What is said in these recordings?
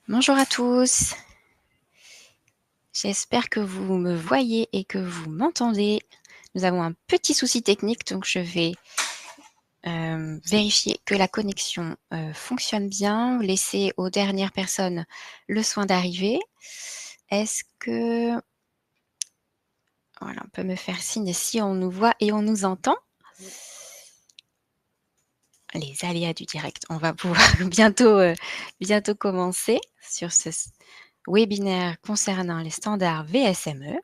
Bonjour à tous. J'espère que vous me voyez et que vous m'entendez. Nous avons un petit souci technique, donc je vais vérifier que la connexion fonctionne bien, laisser aux dernières personnes le soin d'arriver. Est-ce que... Voilà, on peut me faire signe si on nous voit et on nous entend. Les aléas du direct. On va pouvoir bientôt commencer sur ce webinaire concernant les standards VSME.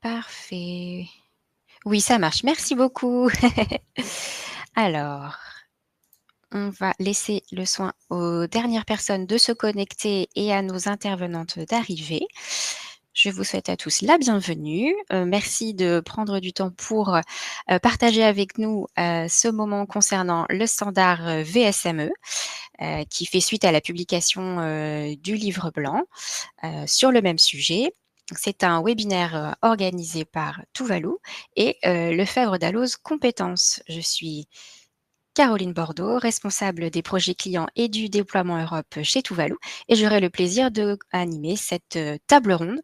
Parfait. Oui, ça marche. Merci beaucoup. Alors, on va laisser le soin aux dernières personnes de se connecter et à nos intervenantes d'arriver. Je vous souhaite à tous la bienvenue. Merci de prendre du temps pour partager avec nous ce moment concernant le standard VSME qui fait suite à la publication du livre blanc sur le même sujet. C'est un webinaire organisé par Tuvalu et Lefebvre Dalloz Compétences. Je suis Caroline Bordeaux, responsable des projets clients et du déploiement Europe chez Tuvalu, et j'aurai le plaisir d'animer cette table ronde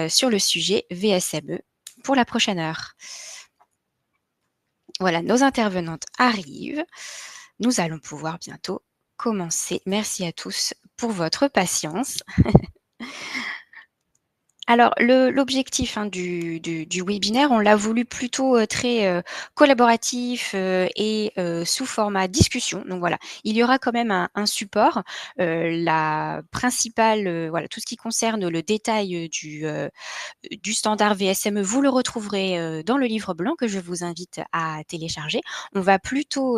sur le sujet VSME pour la prochaine heure. Voilà, nos intervenantes arrivent. Nous allons pouvoir bientôt commencer. Merci à tous pour votre patience. Alors, l'objectif du webinaire, on l'a voulu plutôt très collaboratif et sous format discussion. Donc voilà, il y aura quand même un support. La principale, voilà, tout ce qui concerne le détail du standard VSME, vous le retrouverez dans le livre blanc que je vous invite à télécharger. On va plutôt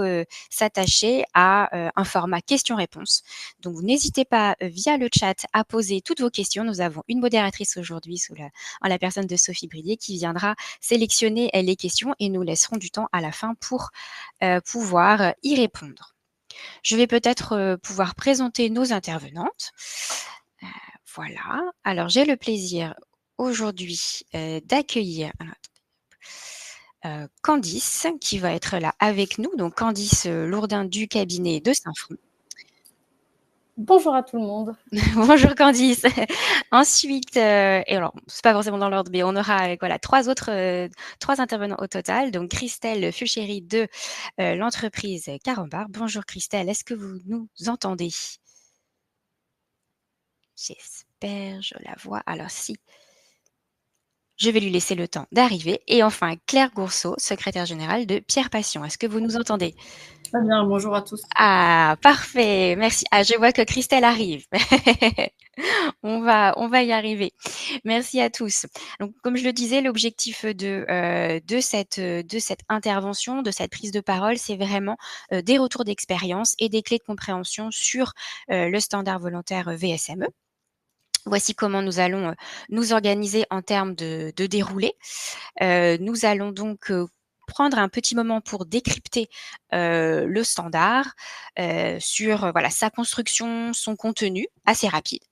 s'attacher à un format questions-réponses. Donc, n'hésitez pas via le chat à poser toutes vos questions. Nous avons une modératrice aujourd'hui en la personne de Sophie Bridier qui viendra sélectionner les questions et nous laisserons du temps à la fin pour pouvoir y répondre. Je vais peut-être pouvoir présenter nos intervenantes. Voilà. Alors, j'ai le plaisir aujourd'hui d'accueillir Candice qui va être là avec nous. Donc, Candice Lourdin du cabinet de Saint-Front. Bonjour à tout le monde. Bonjour Candice. Ensuite, et alors, c'est pas forcément dans l'ordre, mais on aura voilà, trois intervenants au total. Donc, Christelle Fulchéry de l'entreprise Carambar. Bonjour Christelle, est-ce que vous nous entendez? J'espère, je la vois. Alors, si, je vais lui laisser le temps d'arriver. Et enfin, Claire Gourceau, secrétaire générale de Pierre Passion. Est-ce que vous nous entendez? Très bien, bonjour à tous. Ah, parfait, merci. Ah, je vois que Christelle arrive. On va y arriver. Merci à tous. Donc, comme je le disais, l'objectif de cette intervention, de cette prise de parole, c'est vraiment des retours d'expérience et des clés de compréhension sur le standard volontaire VSME. Voici comment nous allons nous organiser en termes de déroulé. Nous allons donc prendre un petit moment pour décrypter le standard sur voilà, sa construction, son contenu, assez rapide.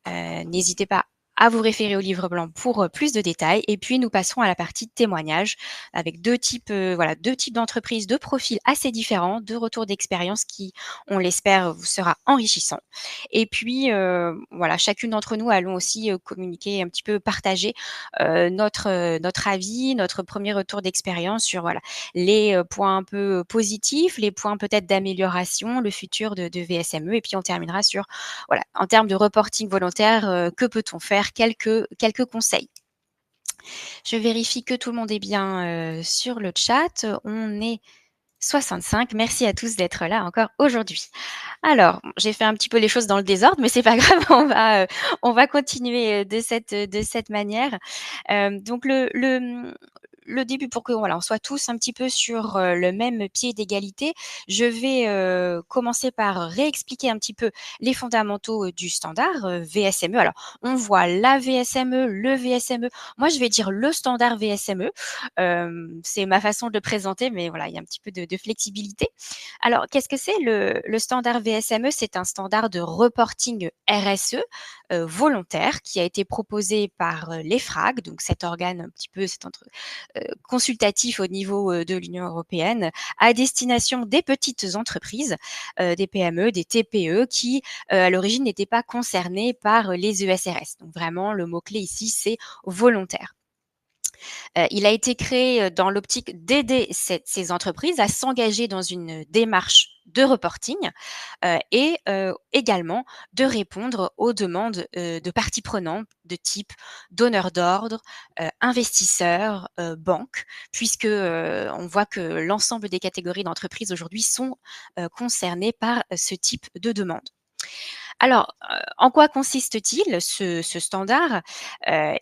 N'hésitez pas à vous référer au livre blanc pour plus de détails. Et puis, nous passerons à la partie témoignages avec deux types d'entreprises, de profils assez différents, de retours d'expérience qui, on l'espère, vous sera enrichissant. Et puis, voilà, chacune d'entre nous allons aussi communiquer un petit peu, partager notre avis, notre premier retour d'expérience sur voilà, les points un peu positifs, les points peut-être d'amélioration, le futur de VSME. Et puis, on terminera sur voilà, en termes de reporting volontaire, que peut-on faire? Quelques conseils. Je vérifie que tout le monde est bien sur le chat. On est 65. Merci à tous d'être là encore aujourd'hui. Alors, j'ai fait un petit peu les choses dans le désordre, mais c'est pas grave, on va continuer de cette manière. Donc le début pour que voilà, on soit tous un petit peu sur le même pied d'égalité, je vais commencer par réexpliquer un petit peu les fondamentaux du standard VSME. Alors, on voit la VSME, le VSME. Moi, je vais dire le standard VSME. C'est ma façon de le présenter, mais voilà, il y a un petit peu de flexibilité. Alors, qu'est-ce que c'est le standard VSME? C'est un standard de reporting RSE, volontaire qui a été proposé par l'EFRAG, donc cet organe un petit peu consultatif au niveau de l'Union européenne, à destination des petites entreprises, des PME, des TPE qui à l'origine n'étaient pas concernées par les ESRS. Donc vraiment, le mot-clé ici, c'est volontaire. Il a été créé dans l'optique d'aider ces entreprises à s'engager dans une démarche de reporting et également de répondre aux demandes de parties prenantes de type donneurs d'ordre, investisseurs, banques, puisque on voit que l'ensemble des catégories d'entreprises aujourd'hui sont concernées par ce type de demande. Alors, en quoi consiste-t-il ce standard?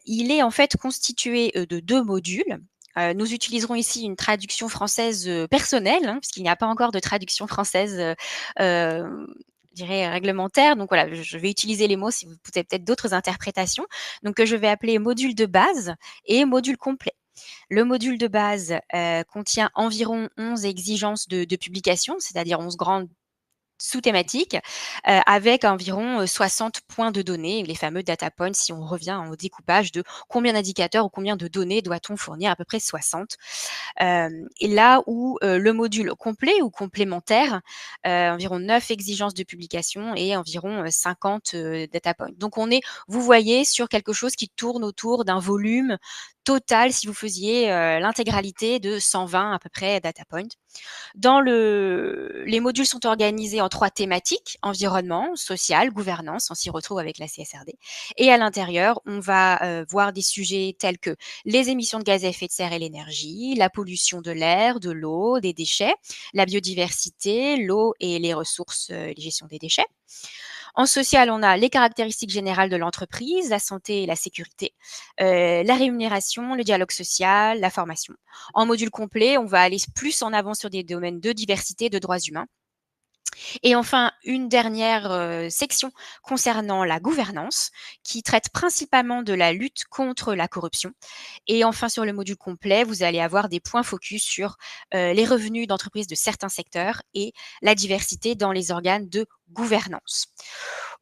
Il est en fait constitué, de 2 modules. Nous utiliserons ici une traduction française, personnelle, hein, puisqu'il n'y a pas encore de traduction française, je dirais réglementaire. Donc voilà, je vais utiliser les mots si vous avez peut-être d'autres interprétations. Donc que je vais appeler module de base et module complet. Le module de base, contient environ 11 exigences de publication, c'est-à-dire 11 grandes sous-thématique, avec environ 60 points de données, les fameux data points, si on revient au découpage de combien d'indicateurs ou combien de données doit-on fournir, à peu près 60. Et là où le module complet ou complémentaire, environ 9 exigences de publication et environ 50 data points. Donc on est, vous voyez, sur quelque chose qui tourne autour d'un volume total, si vous faisiez l'intégralité de 120 à peu près data points. Les modules sont organisés en 3 thématiques: environnement, social, gouvernance, on s'y retrouve avec la CSRD. Et à l'intérieur, on va voir des sujets tels que les émissions de gaz à effet de serre et l'énergie, la pollution de l'air, de l'eau, des déchets, la biodiversité, l'eau et les ressources, les gestions des déchets. En social, on a les caractéristiques générales de l'entreprise, la santé et la sécurité, la rémunération, le dialogue social, la formation. En module complet, on va aller plus en avant sur des domaines de diversité, de droits humains. Et enfin, une dernière section concernant la gouvernance, qui traite principalement de la lutte contre la corruption. Et enfin, sur le module complet, vous allez avoir des points focus sur les revenus d'entreprises de certains secteurs et la diversité dans les organes de gouvernance.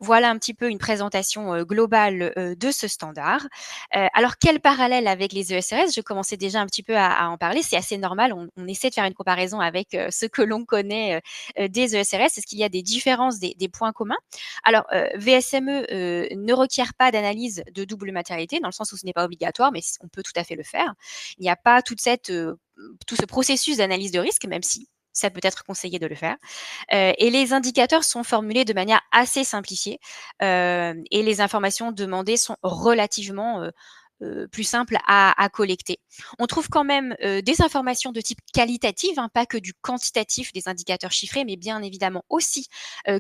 Voilà un petit peu une présentation globale de ce standard. Alors, quel parallèle avec les ESRS? Je commençais déjà un petit peu à en parler. C'est assez normal. On essaie de faire une comparaison avec ce que l'on connaît des ESRS. Est-ce qu'il y a des différences, des points communs? Alors, VSME ne requiert pas d'analyse de double matérialité, dans le sens où ce n'est pas obligatoire, mais on peut tout à fait le faire. Il n'y a pas tout ce processus d'analyse de risque, même si ça peut être conseillé de le faire. Et les indicateurs sont formulés de manière assez simplifiée et les informations demandées sont relativement plus simples à collecter. On trouve quand même des informations de type qualitative, hein, pas que du quantitatif des indicateurs chiffrés, mais bien évidemment aussi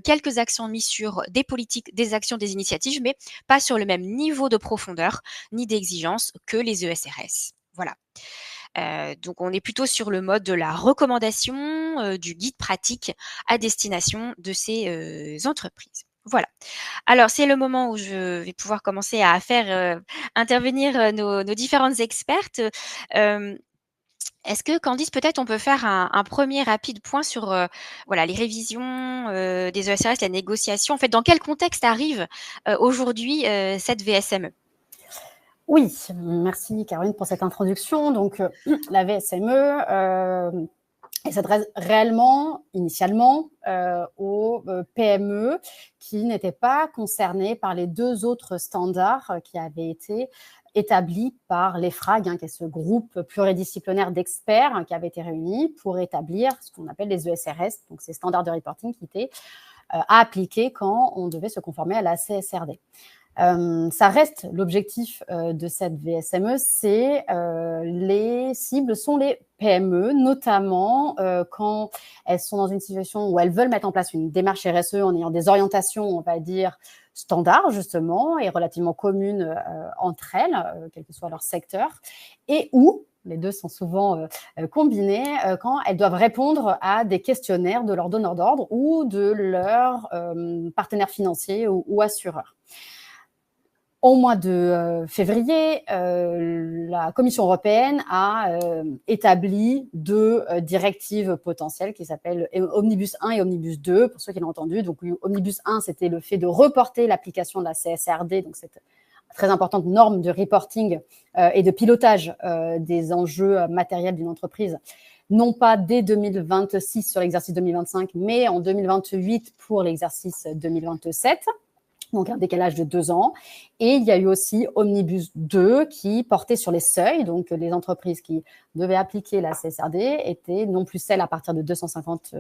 quelques accents mis sur des politiques, des actions, des initiatives, mais pas sur le même niveau de profondeur ni d'exigence que les ESRS. Voilà. Donc on est plutôt sur le mode de la recommandation, du guide pratique à destination de ces entreprises. Voilà. Alors c'est le moment où je vais pouvoir commencer à faire intervenir nos différentes expertes. Hem, Est-ce que Candice, peut-être on peut faire un 1er rapide point sur, voilà, les révisions, des ESRS, la négociation. En fait, dans quel contexte arrive, aujourd'hui, cette VSME? Oui, merci Caroline pour cette introduction. Donc, la VSME, elle s'adresse réellement, initialement, aux PME qui n'étaient pas concernées par les 2 autres standards qui avaient été établis par l'EFRAG, qui est ce groupe pluridisciplinaire d'experts qui avait été réuni pour établir ce qu'on appelle les ESRS, donc ces standards de reporting qui étaient à appliquer quand on devait se conformer à la CSRD. Ça reste l'objectif de cette VSME, c'est les cibles sont les PME, notamment quand elles sont dans une situation où elles veulent mettre en place une démarche RSE en ayant des orientations, on va dire, standards justement et relativement communes entre elles, quel que soit leur secteur, et où les deux sont souvent combinés quand elles doivent répondre à des questionnaires de leurs donneurs d'ordre ou de leurs partenaires financiers ou assureurs. Au mois de février, la Commission européenne a établi deux directives potentielles qui s'appellent Omnibus 1 et Omnibus 2, pour ceux qui l'ont entendu. Donc, Omnibus 1, c'était le fait de reporter l'application de la CSRD, donc cette très importante norme de reporting et de pilotage des enjeux matériels d'une entreprise, non pas dès 2026 sur l'exercice 2025, mais en 2028 pour l'exercice 2027. Donc un décalage de 2 ans. Et il y a eu aussi Omnibus 2 qui portait sur les seuils. Donc les entreprises qui devaient appliquer la CSRD étaient non plus celles à partir de 250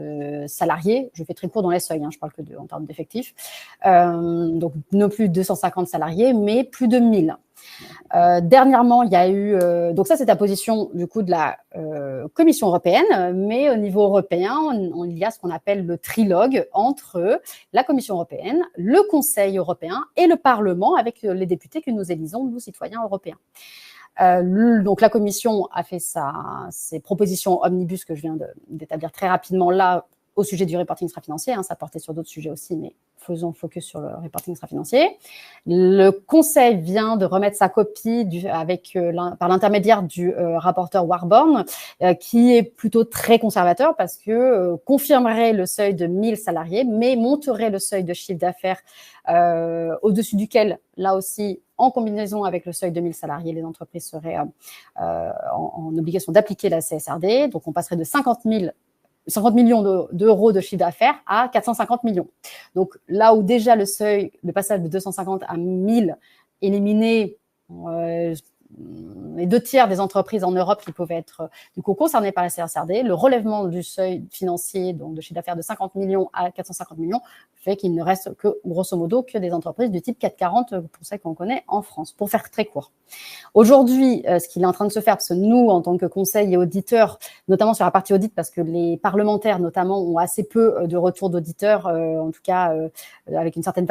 salariés. Je fais très court dans les seuils, je parle que en termes d'effectifs. Donc non plus 250 salariés, mais plus de 1000. Dernièrement, il y a eu, donc ça c'est la position du coup de la Commission européenne, mais au niveau européen, il y a ce qu'on appelle le trilogue entre la Commission européenne, le Conseil européen et le Parlement avec les députés que nous élisons, nous citoyens européens. Donc la Commission a fait ses propositions omnibus que je viens d'établir très rapidement là au sujet du reporting extra-financier, ça portait sur d'autres sujets aussi, mais faisons focus sur le reporting extra-financier. Le Conseil vient de remettre sa copie par l'intermédiaire du rapporteur Warborn, qui est plutôt très conservateur parce que confirmerait le seuil de 1000 salariés, mais monterait le seuil de chiffre d'affaires au-dessus duquel, là aussi, en combinaison avec le seuil de 1000 salariés, les entreprises seraient en obligation d'appliquer la CSRD. Donc, on passerait de 50 millions d'euros de chiffre d'affaires à 450 millions. Donc là où déjà le seuil de passage de 250 à 1000 éliminé les 2/3 des entreprises en Europe qui pouvaient être du coup concernées par la CSRD, le relèvement du seuil financier, donc de chiffre d'affaires de 50 millions à 450 millions, fait qu'il ne reste que, grosso modo, que des entreprises du type 440 pour celles qu'on connaît en France, pour faire très court. Aujourd'hui, ce qu'il est en train de se faire, parce que nous, en tant que conseil et auditeurs, notamment sur la partie audit, parce que les parlementaires, notamment, ont assez peu de retours d'auditeurs, en tout cas, avec une certaine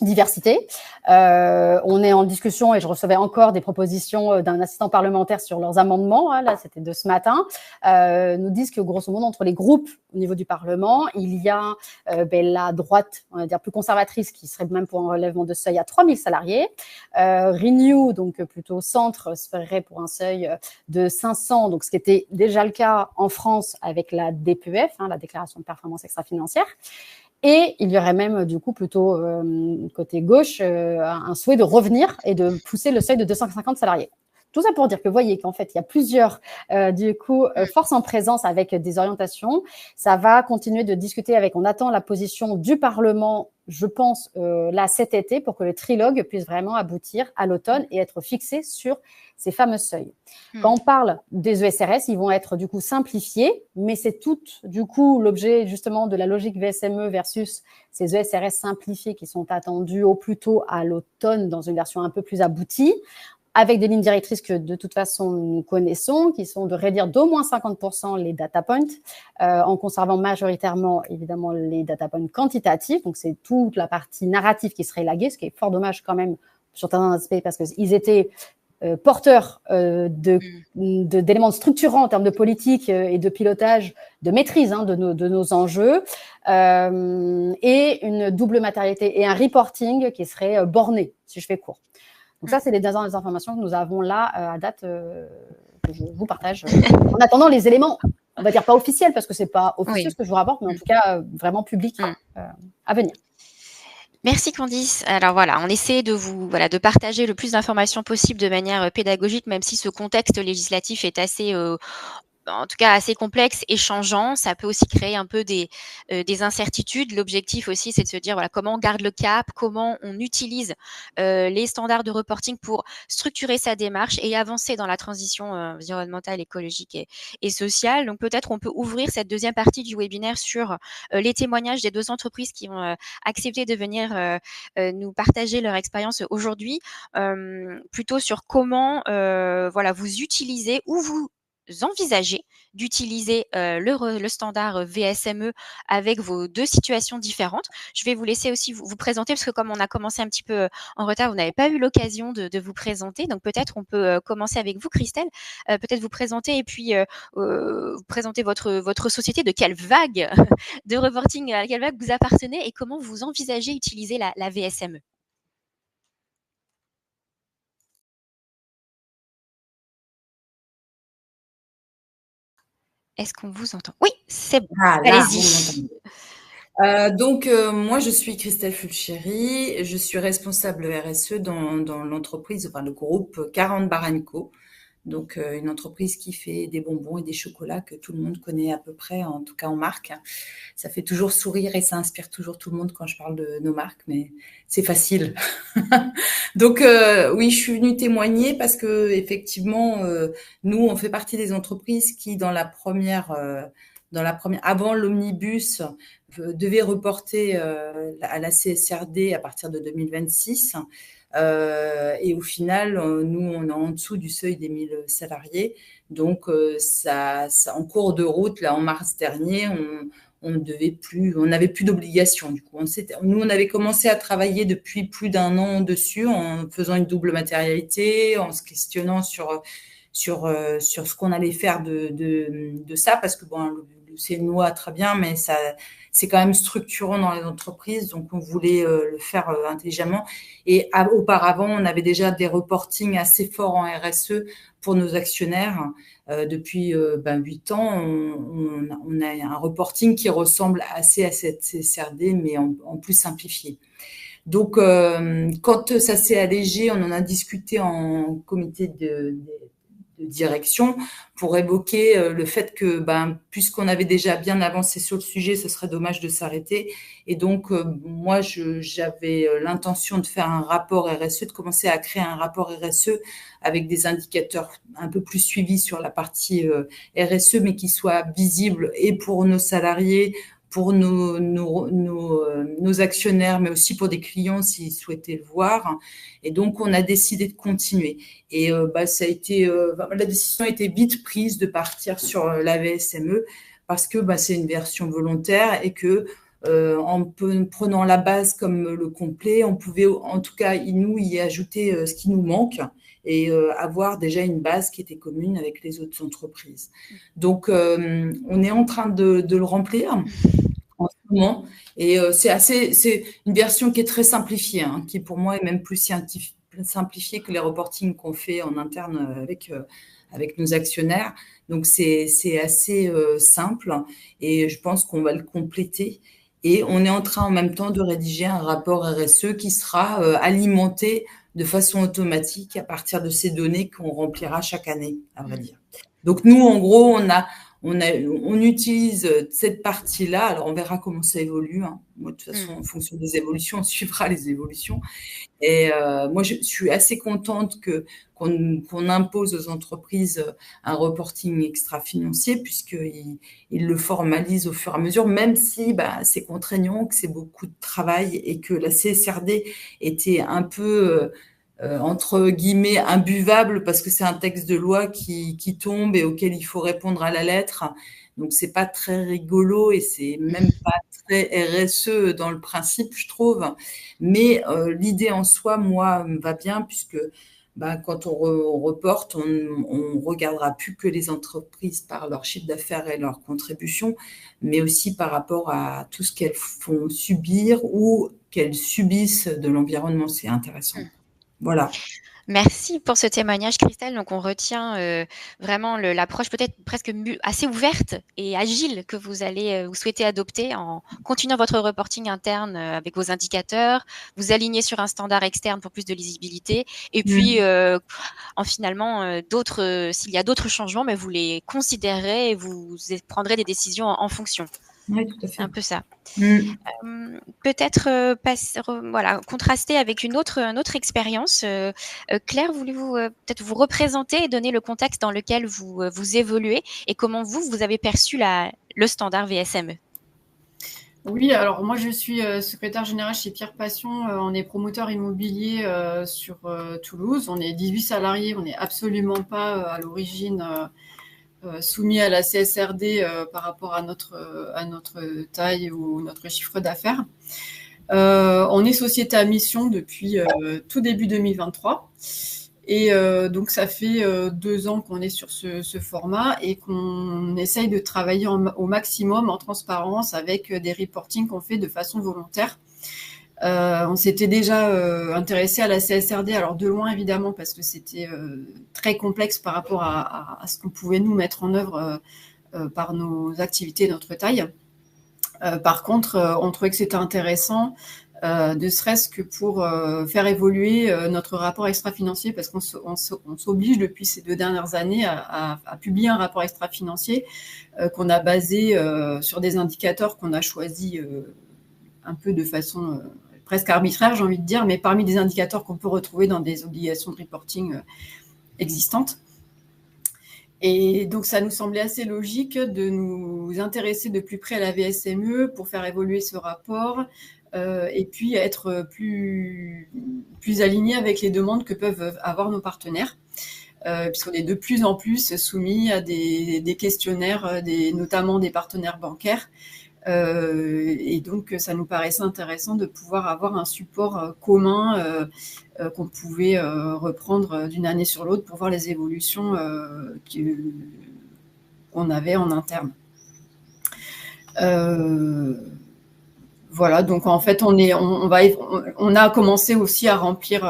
diversité. On est en discussion et je recevais encore des propositions d'un assistant parlementaire sur leurs amendements. Là, c'était de ce matin. Nous disent que grosso modo, entre les groupes au niveau du Parlement, il y a la droite, on va dire plus conservatrice, qui serait même pour un relèvement de seuil à 3000 salariés. Renew, donc plutôt centre, se ferait pour un seuil de 500, donc ce qui était déjà le cas en France avec la DPEF, la déclaration de performance extra-financière. Et il y aurait même, du coup, plutôt côté gauche, un souhait de revenir et de pousser le seuil de 250 salariés. Tout ça pour dire que vous voyez qu'en fait, il y a plusieurs, forces en présence avec des orientations. Ça va continuer de discuter on attend la position du Parlement, je pense, là, cet été, pour que le trilogue puisse vraiment aboutir à l'automne et être fixé sur ces fameux seuils. Quand on parle des ESRS, ils vont être du coup simplifiés, mais c'est tout du coup l'objet justement de la logique VSME versus ces ESRS simplifiés qui sont attendus au plus tôt à l'automne dans une version un peu plus aboutie, avec des lignes directrices que de toute façon nous connaissons, qui sont de réduire d'au moins 50% les data points, en conservant majoritairement évidemment les data points quantitatifs. Donc c'est toute la partie narrative qui serait élaguée, ce qui est fort dommage quand même sur certains aspects parce qu'ils étaient porteurs d'éléments structurants en termes de politique et de pilotage, de maîtrise de nos enjeux, et une double matérialité et un reporting qui serait borné, si je fais court. Donc ça, c'est les informations que nous avons là à date, que je vous partage. En attendant les éléments, on va dire pas officiels, parce que c'est pas officiel ce que je vous rapporte, mais en tout cas vraiment public à venir. Merci Candice. Alors voilà, on essaie de partager le plus d'informations possible de manière pédagogique, même si ce contexte législatif est assez en tout cas assez complexe et changeant. Ça peut aussi créer un peu des incertitudes. L'objectif aussi, c'est de se dire comment on garde le cap, comment on utilise les standards de reporting pour structurer sa démarche et avancer dans la transition environnementale, écologique et sociale. Donc peut-être on peut ouvrir cette deuxième partie du webinaire sur les témoignages des 2 entreprises qui ont accepté de venir nous partager leur expérience aujourd'hui, plutôt sur comment vous utilisez ou vous envisagez d'utiliser le standard VSME avec vos 2 situations différentes. Je vais vous laisser aussi vous présenter parce que comme on a commencé un petit peu en retard, vous n'avez pas eu l'occasion de vous présenter. Donc peut-être on peut commencer avec vous, Christelle, peut-être vous présenter et puis vous présenter votre société, de quelle vague de reporting, à quelle vague vous appartenez et comment vous envisagez utiliser la VSME. Est-ce qu'on vous entend? Oui, c'est bon. Ah là, vous Allez-y. m'entendez. Moi, je suis Christelle Fulchéry, je suis responsable RSE dans l'entreprise, enfin le groupe 40 Bar & Co. Donc, une entreprise qui fait des bonbons et des chocolats que tout le monde connaît à peu près, en tout cas en marque. Ça fait toujours sourire et ça inspire toujours tout le monde quand je parle de nos marques, mais c'est facile. Donc, oui, je suis venue témoigner parce que effectivement, nous, on fait partie des entreprises qui, avant l'omnibus, devait reporter à la CSRD à partir de 2026. Et au final, nous, on est en dessous du seuil des 1000 salariés. Donc, en cours de route, là, en mars dernier, on n'avait plus d'obligation. Du coup, nous, on avait commencé à travailler depuis plus d'un an dessus, en faisant une double matérialité, en se questionnant sur ce qu'on allait faire de ça, parce que bon, c'est une loi très bien, mais ça, c'est quand même structurant dans les entreprises, donc on voulait le faire intelligemment. Et auparavant, on avait déjà des reportings assez forts en RSE pour nos actionnaires. Depuis 8 ans, on a un reporting qui ressemble assez à cette CSRD, mais en plus simplifié. Donc, quand ça s'est allégé, on en a discuté en comité de direction pour évoquer le fait que, puisqu'on avait déjà bien avancé sur le sujet, ce serait dommage de s'arrêter. Et donc, moi, j'avais l'intention de faire un rapport RSE, de commencer à créer un rapport RSE avec des indicateurs un peu plus suivis sur la partie RSE, mais qui soit visible et pour nos salariés, pour nos actionnaires, mais aussi pour des clients s'ils souhaitaient le voir. Et donc, on a décidé de continuer. Et ça a été, la décision a été vite prise de partir sur la VSME parce que c'est une version volontaire et que en prenant la base comme le complet, on pouvait en tout cas nous y ajouter ce qui nous manque et avoir déjà une base qui était commune avec les autres entreprises. Donc, on est en train de le remplir en ce moment. Et c'est une version qui est très simplifiée, hein, qui pour moi est même plus simplifiée que les reportings qu'on fait en interne avec nos actionnaires. Donc, c'est assez simple et je pense qu'on va le compléter. Et on est en train en même temps de rédiger un rapport RSE qui sera alimenté de façon automatique à partir de ces données qu'on remplira chaque année, à vrai dire. Donc, nous, en gros, on utilise cette partie-là. Alors, on verra comment ça évolue. Hein. Moi, de toute façon, en fonction des évolutions, on suivra les évolutions. Et moi, je suis assez contente qu'on impose aux entreprises un reporting extra-financier puisqu'ils le formalisent au fur et à mesure, même si c'est contraignant, que c'est beaucoup de travail et que la CSRD était un peu entre guillemets imbuvable parce que c'est un texte de loi qui tombe et auquel il faut répondre à la lettre. Donc, c'est pas très rigolo et c'est même pas très RSE dans le principe, je trouve. Mais l'idée en soi, moi, me va bien puisque quand on reporte, on regardera plus que les entreprises par leur chiffre d'affaires et leur contribution, mais aussi par rapport à tout ce qu'elles font subir ou qu'elles subissent de l'environnement. C'est intéressant. Voilà. Merci pour ce témoignage, Christelle. Donc, on retient vraiment l'approche peut-être presque assez ouverte et agile que vous souhaitez adopter en continuant votre reporting interne avec vos indicateurs, vous aligner sur un standard externe pour plus de lisibilité, et puis en finalement s'il y a d'autres changements, mais vous les considérez et vous prendrez des décisions en fonction. Oui, tout à fait. C'est un peu ça. Peut-être contraster avec une autre expérience. Claire, voulez-vous peut-être vous représenter et donner le contexte dans lequel vous évoluez et comment vous avez perçu le standard VSME? Oui, alors moi je suis secrétaire générale chez Pierre Passion. On est promoteur immobilier sur Toulouse. On est 18 salariés. On n'est absolument pas à l'origine soumis à la CSRD par rapport à notre taille ou notre chiffre d'affaires. On est société à mission depuis tout début 2023. Et donc, ça fait 2 ans qu'on est sur ce format et qu'on essaye de travailler au maximum en transparence avec des reportings qu'on fait de façon volontaire. On s'était déjà intéressé à la CSRD, alors de loin évidemment, parce que c'était très complexe par rapport à ce qu'on pouvait nous mettre en œuvre par nos activités et notre taille. Par contre, on trouvait que c'était intéressant, ne serait-ce que pour faire évoluer notre rapport extra-financier, parce qu'on s'oblige depuis ces 2 dernières années à publier un rapport extra-financier qu'on a basé sur des indicateurs qu'on a choisis un peu de façon presque arbitraire, j'ai envie de dire, mais parmi des indicateurs qu'on peut retrouver dans des obligations de reporting existantes. Et donc, ça nous semblait assez logique de nous intéresser de plus près à la VSME pour faire évoluer ce rapport et puis être plus alignés avec les demandes que peuvent avoir nos partenaires, puisqu'on est de plus en plus soumis à des questionnaires, notamment des partenaires bancaires. Et donc, ça nous paraissait intéressant de pouvoir avoir un support commun qu'on pouvait reprendre d'une année sur l'autre pour voir les évolutions qu'on avait en interne. Voilà, donc en fait, on a commencé aussi à remplir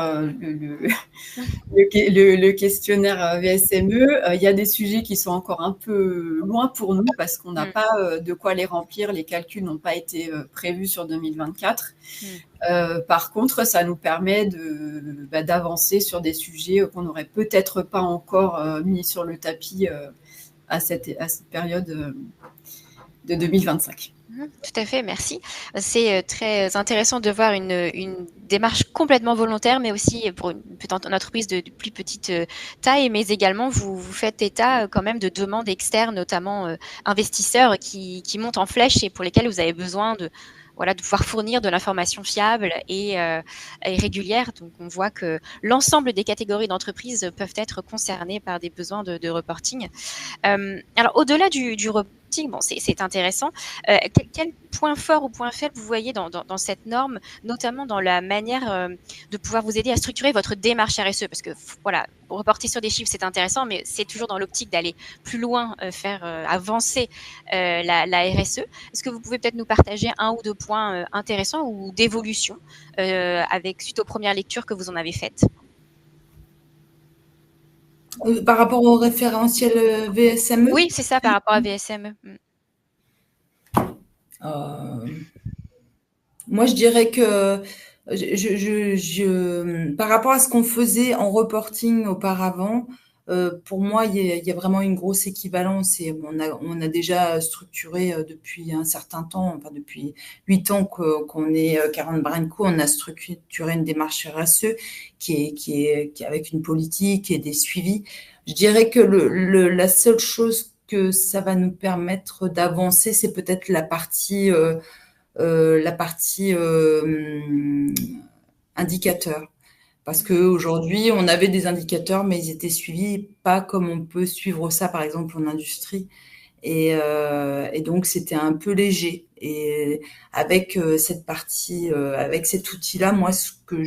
le questionnaire VSME. Il y a des sujets qui sont encore un peu loin pour nous parce qu'on n'a pas de quoi les remplir. Les calculs n'ont pas été prévus sur 2024. Par contre, ça nous permet d'avancer sur des sujets qu'on n'aurait peut-être pas encore mis sur le tapis à cette période de 2025. Tout à fait, merci. C'est très intéressant de voir une démarche complètement volontaire, mais aussi pour une entreprise de plus petite taille, mais également vous faites état quand même de demandes externes, notamment investisseurs qui montent en flèche et pour lesquels vous avez besoin de pouvoir fournir de l'information fiable et régulière. Donc, on voit que l'ensemble des catégories d'entreprises peuvent être concernées par des besoins de reporting. Alors, au-delà du reporting, bon, c'est intéressant. Quel point fort ou point faible vous voyez dans cette norme, notamment dans la manière de pouvoir vous aider à structurer votre démarche RSE? Parce que, voilà, reporter sur des chiffres, c'est intéressant, mais c'est toujours dans l'optique d'aller plus loin, faire avancer la RSE. Est-ce que vous pouvez peut-être nous partager 1 ou 2 points intéressants ou d'évolution suite aux premières lectures que vous en avez faites? Par rapport au référentiel VSME? Oui, c'est ça, par rapport à VSME. Moi, je dirais que par rapport à ce qu'on faisait en reporting auparavant, pour moi, il y a vraiment une grosse équivalence et on a déjà structuré depuis un certain temps, enfin depuis 8 ans qu'on est Caron Brain-Co, on a structuré une démarche RSE qui est avec une politique et des suivis. Je dirais que la seule chose que ça va nous permettre d'avancer, c'est peut-être la partie indicateur. Parce qu'aujourd'hui, on avait des indicateurs, mais ils étaient suivis pas comme on peut suivre ça, par exemple, en industrie. Et donc, c'était un peu léger. Et avec cette partie, avec cet outil-là, moi, ce que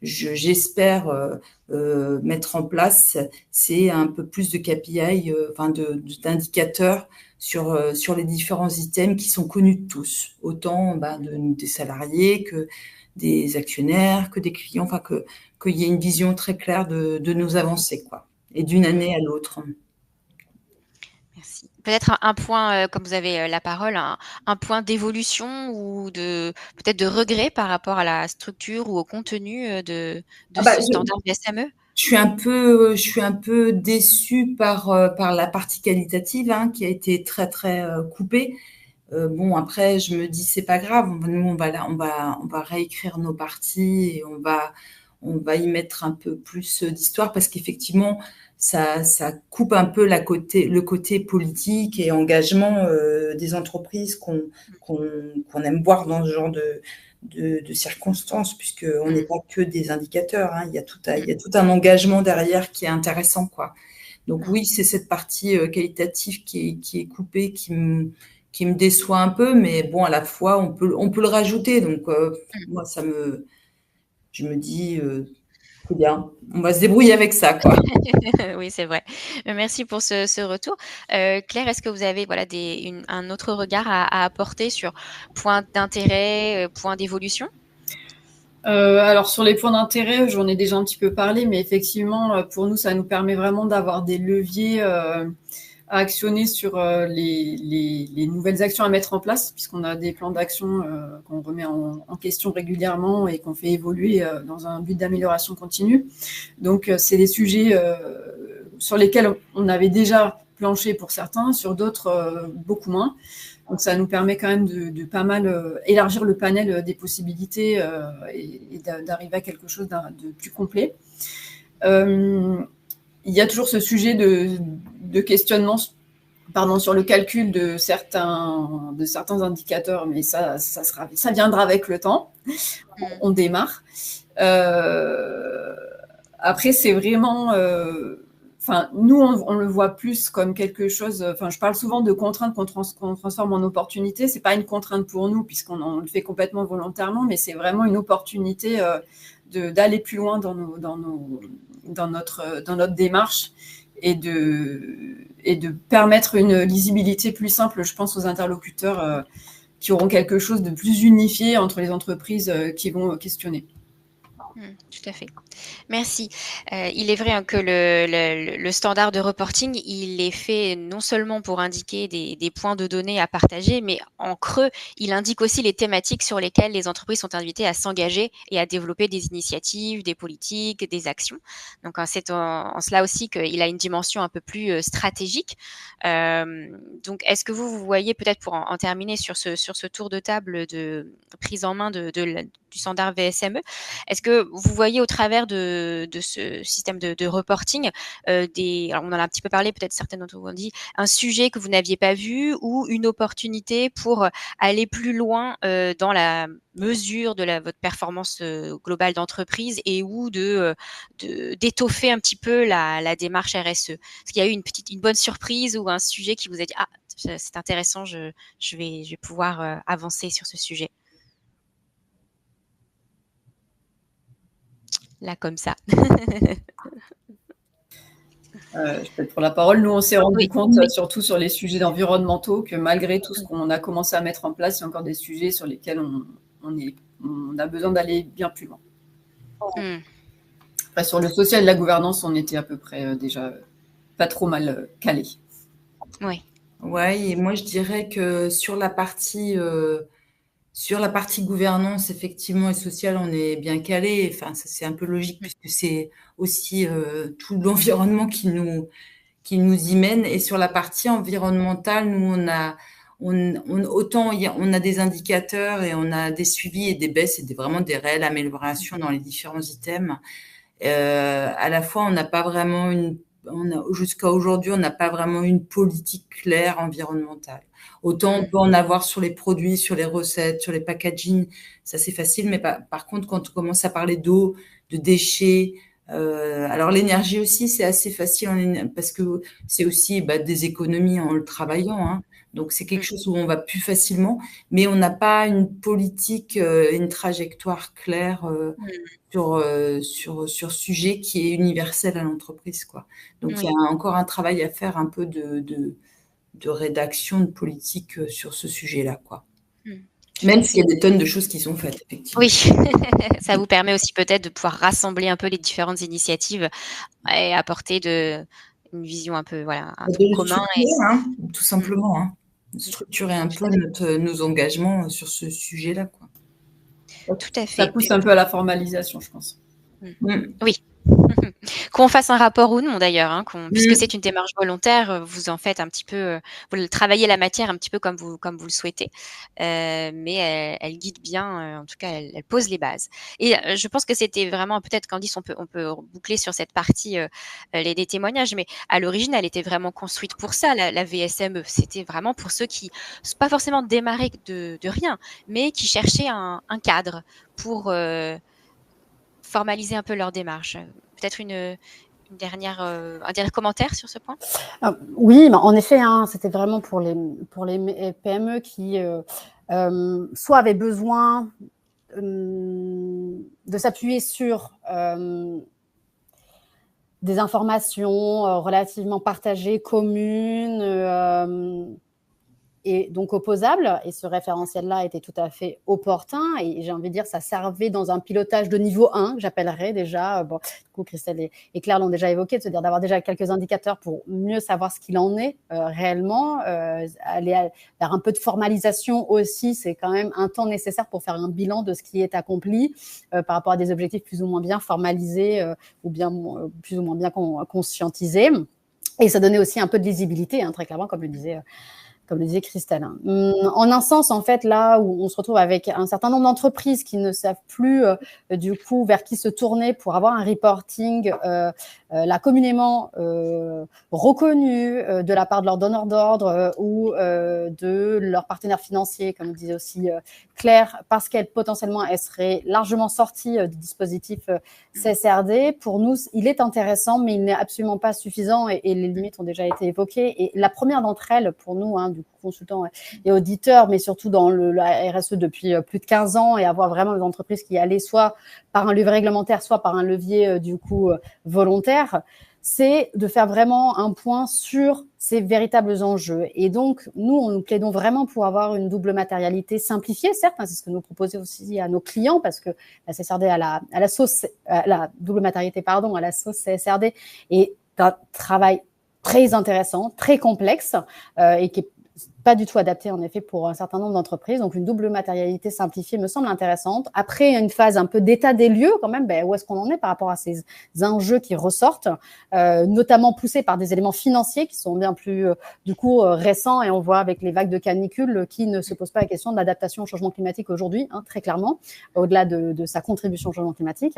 j'espère mettre en place, c'est un peu plus de KPI, d'indicateurs sur les différents items qui sont connus de tous, autant des salariés que des actionnaires, que des clients, enfin qu'il y ait une vision très claire de nos avancées, quoi, et d'une année à l'autre. Merci. Peut-être un point, comme vous avez la parole, un point d'évolution ou peut-être de regret par rapport à la structure ou au contenu de ce standard VSME? Je suis un peu déçue par la partie qualitative qui a été très très coupée. Bon, après, je me dis c'est pas grave. Nous, on va réécrire nos parties et on va y mettre un peu plus d'histoire parce qu'effectivement, ça coupe un peu le côté politique et engagement des entreprises qu'on aime voir dans ce genre de circonstances, puisqu'on n'est pas que des indicateurs. Il y a tout un engagement derrière qui est intéressant, quoi. Donc oui, c'est cette partie qualitative qui est coupée, qui me déçoit un peu, mais bon, à la fois, on peut le rajouter. Donc, moi, je me dis, c'est bien, on va se débrouiller avec ça, quoi. Oui, c'est vrai. Merci pour ce retour. Claire, est-ce que vous avez un autre regard à apporter sur points d'intérêt, points d'évolution? Alors sur les points d'intérêt, j'en ai déjà un petit peu parlé, mais effectivement, pour nous, ça nous permet vraiment d'avoir des leviers actionner sur les nouvelles actions à mettre en place, puisqu'on a des plans d'action qu'on remet en question régulièrement et qu'on fait évoluer dans un but d'amélioration continue. Donc, c'est des sujets sur lesquels on avait déjà planché pour certains, sur d'autres beaucoup moins. Donc, ça nous permet quand même de pas mal élargir le panel des possibilités et d'arriver à quelque chose de plus complet. Il y a toujours ce sujet de questionnement sur le calcul de certains indicateurs, mais ça viendra avec le temps. On démarre. Après, c'est vraiment... nous, on le voit plus comme quelque chose... je parle souvent de contraintes qu'on transforme en opportunités. Ce n'est pas une contrainte pour nous, puisqu'on le fait complètement volontairement, mais c'est vraiment une opportunité d'aller plus loin dans notre démarche et de permettre une lisibilité plus simple, je pense, aux interlocuteurs qui auront quelque chose de plus unifié entre les entreprises qui vont questionner. Tout à fait. Merci. Il est vrai que le standard de reporting, il est fait non seulement pour indiquer des points de données à partager, mais en creux, il indique aussi les thématiques sur lesquelles les entreprises sont invitées à s'engager et à développer des initiatives, des politiques, des actions. Donc, c'est en cela aussi qu'il a une dimension un peu plus stratégique. Donc, est-ce que vous voyez, peut-être pour en terminer sur ce tour de table de prise en main du standard VSME, est-ce que vous voyez au travers de ce système de reporting alors on en a un petit peu parlé, peut-être certaines d'entre vous ont dit, un sujet que vous n'aviez pas vu ou une opportunité pour aller plus loin dans la mesure de votre performance globale d'entreprise et ou d'étoffer un petit peu la démarche RSE? Est-ce qu'il y a eu une bonne surprise ou un sujet qui vous a dit c'est intéressant, je vais pouvoir avancer sur ce sujet? Là, comme ça. Je peux prendre la parole. Nous, on s'est rendu compte, surtout sur les sujets environnementaux, que malgré tout ce qu'on a commencé à mettre en place, il y a encore des sujets sur lesquels on a besoin d'aller bien plus loin. Après, sur le social et la gouvernance, on était à peu près déjà pas trop mal calés. Oui. Ouais, et moi, je dirais que sur la partie gouvernance, effectivement, et sociale, on est bien calé. Enfin, ça, c'est un peu logique puisque c'est aussi tout l'environnement qui nous y mène. Et sur la partie environnementale, nous, autant on a des indicateurs et on a des suivis et des baisses et vraiment des réelles améliorations dans les différents items. À la fois, on n'a pas vraiment jusqu'à aujourd'hui, on n'a pas vraiment une politique claire environnementale. Autant on peut en avoir sur les produits, sur les recettes, sur les packaging, ça c'est facile, mais par contre, quand on commence à parler d'eau, de déchets, alors l'énergie aussi, c'est assez facile parce que c'est aussi des économies en le travaillant, hein. Donc c'est quelque chose où on va plus facilement, mais on n'a pas une politique, une trajectoire claire sur sujet qui est universel à l'entreprise, quoi. Donc il y a encore un travail à faire, un peu de rédaction de politique sur ce sujet-là, quoi. Même s'il y a des tonnes de choses qui sont faites, effectivement. Oui, ça vous permet aussi peut-être de pouvoir rassembler un peu les différentes initiatives et apporter une vision un peu, un truc commun. Tout simplement, hein. Structurer un peu nos engagements sur ce sujet-là, quoi. Tout à fait. Ça pousse un peu à la formalisation, je pense. Oui. Qu'on fasse un rapport ou non d'ailleurs, puisque c'est une démarche volontaire, vous en faites un petit peu, vous travaillez la matière un petit peu comme vous le souhaitez, mais elle guide bien, en tout cas elle pose les bases. Et je pense que c'était vraiment, peut-être Candice, on peut boucler sur cette partie les témoignages, mais à l'origine elle était vraiment construite pour ça, la VSME. C'était vraiment pour ceux qui pas forcément démarré de rien, mais qui cherchaient un cadre pour formaliser un peu leur démarche. Peut-être un dernier commentaire sur ce point? Oui, en effet, c'était vraiment pour les PME qui soit avaient besoin de s'appuyer sur des informations relativement partagées, communes, et donc opposable. Et ce référentiel-là était tout à fait opportun. Et j'ai envie de dire, ça servait dans un pilotage de niveau 1, que j'appellerais déjà. Bon, du coup, Christelle et Claire l'ont déjà évoqué, de se dire d'avoir déjà quelques indicateurs pour mieux savoir ce qu'il en est réellement. Aller vers un peu de formalisation aussi, c'est quand même un temps nécessaire pour faire un bilan de ce qui est accompli par rapport à des objectifs plus ou moins bien formalisés ou bien plus ou moins bien conscientisés. Et ça donnait aussi un peu de lisibilité, très clairement, comme le disait Christelle. En un sens, en fait, là où on se retrouve avec un certain nombre d'entreprises qui ne savent plus, du coup, vers qui se tourner pour avoir un reporting là communément reconnu de la part de leurs donneurs d'ordre ou de leurs partenaires financiers, comme disait aussi Claire, parce qu'elle potentiellement elle serait largement sortie du dispositif CSRD. Pour nous, il est intéressant, mais il n'est absolument pas suffisant et les limites ont déjà été évoquées. Et la première d'entre elles, pour nous, du coup, consultants et auditeurs, mais surtout dans la RSE depuis plus de 15 ans, et avoir vraiment des entreprises qui allaient soit par un levier réglementaire, soit par un levier du coup volontaire, c'est de faire vraiment un point sur ces véritables enjeux. Et donc, nous plaidons vraiment pour avoir une double matérialité simplifiée, certes, c'est ce que nous proposons aussi à nos clients, parce que la CSRD la double matérialité, à la sauce CSRD est un travail très intéressant, très complexe, et qui est pas du tout adapté en effet pour un certain nombre d'entreprises. Donc une double matérialité simplifiée me semble intéressante. Après une phase un peu d'état des lieux quand même, où est-ce qu'on en est par rapport à ces enjeux qui ressortent, notamment poussés par des éléments financiers qui sont bien plus du coup récents, et on voit avec les vagues de canicule qui ne se posent pas la question de l'adaptation au changement climatique aujourd'hui, très clairement, au-delà de sa contribution au changement climatique.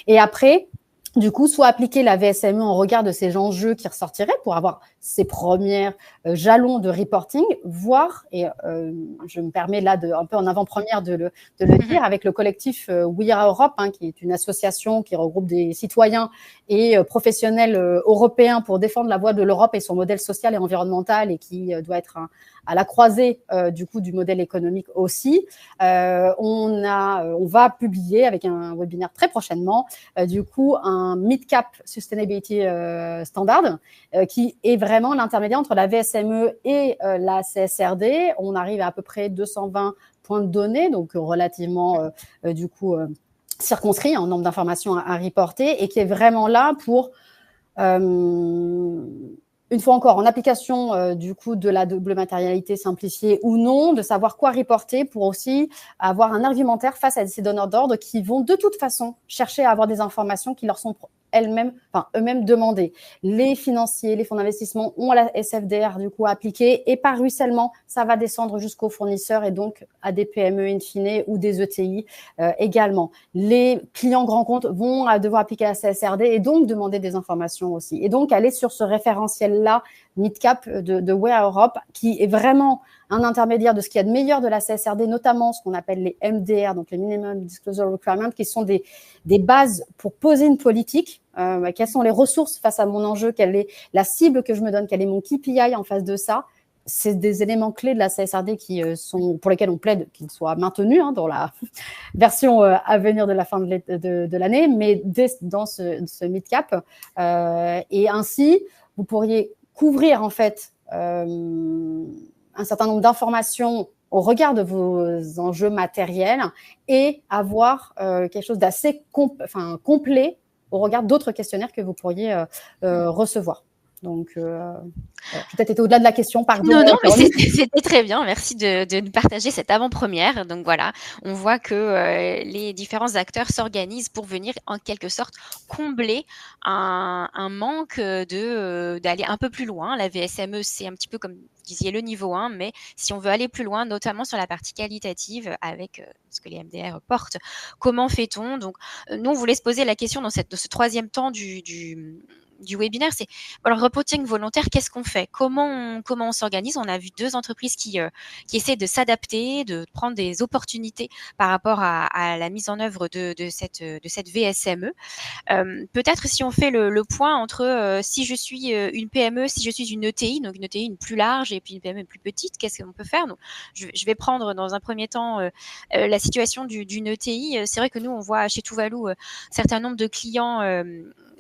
Et après, du coup, soit appliquer la VSME en regard de ces enjeux qui ressortiraient pour avoir ces premiers jalons de reporting, voire, et je me permets là un peu en avant-première de le dire, avec le collectif We Are Europe, qui est une association qui regroupe des citoyens et professionnels européens pour défendre la voix de l'Europe et son modèle social et environnemental, et qui doit être à la croisée du coup du modèle économique aussi. On va publier avec un webinaire très prochainement du coup un Mid-Cap Sustainability Standard qui est vraiment l'intermédiaire entre la VSME et la CSRD. On arrive à peu près 220 points de données, donc relativement du coup circonscrit en nombre d'informations à reporter, et qui est vraiment là pour une fois encore, en application du coup de la double matérialité simplifiée ou non, de savoir quoi reporter pour aussi avoir un argumentaire face à ces donneurs d'ordre qui vont de toute façon chercher à avoir des informations qui leur sont eux-mêmes demandées. Les financiers, les fonds d'investissement ont la SFDR du coup appliquée, et par ruissellement, ça va descendre jusqu'aux fournisseurs et donc à des PME in fine ou des ETI également. Les clients grands comptes vont devoir appliquer la CSRD et donc demander des informations aussi. Et donc aller sur ce référentiel-là, Mid-Cap de We Are Europe, qui est vraiment un intermédiaire de ce qu'il y a de meilleur de la CSRD, notamment ce qu'on appelle les MDR, donc les Minimum Disclosure Requirements, qui sont des bases pour poser une politique. Quelles sont les ressources face à mon enjeu? Quelle est la cible que je me donne? Quel est mon KPI en face de ça? C'est des éléments clés de la CSRD pour lesquels on plaide qu'ils soient maintenus dans la version à venir de la fin de l'année, mais dans ce mid-cap. Et ainsi, vous pourriez couvrir en fait un certain nombre d'informations au regard de vos enjeux matériels et avoir quelque chose d'assez complet au regard d'autres questionnaires que vous pourriez recevoir. Donc, peut-être été au-delà de la question, pardon. Non, mais c'était très bien. Merci de nous partager cette avant-première. Donc voilà, on voit que les différents acteurs s'organisent pour venir en quelque sorte combler un manque d'aller un peu plus loin. La VSME, c'est un petit peu comme vous disiez le niveau 1, mais si on veut aller plus loin, notamment sur la partie qualitative avec ce que les MDR portent, comment fait-on? Donc, nous, on voulait se poser la question dans ce troisième temps du webinaire, c'est alors reporting volontaire, qu'est-ce qu'on fait? Comment on s'organise? On a vu 2 entreprises qui essaient de s'adapter, de prendre des opportunités par rapport à la mise en œuvre de cette VSME. Peut-être si on fait le point entre si je suis une PME, si je suis une ETI, donc une ETI une plus large et puis une PME plus petite, qu'est-ce qu'on peut faire? Donc, je vais prendre dans un premier temps la situation d'une ETI. C'est vrai que nous, on voit chez Tuvalu un certain nombre de clients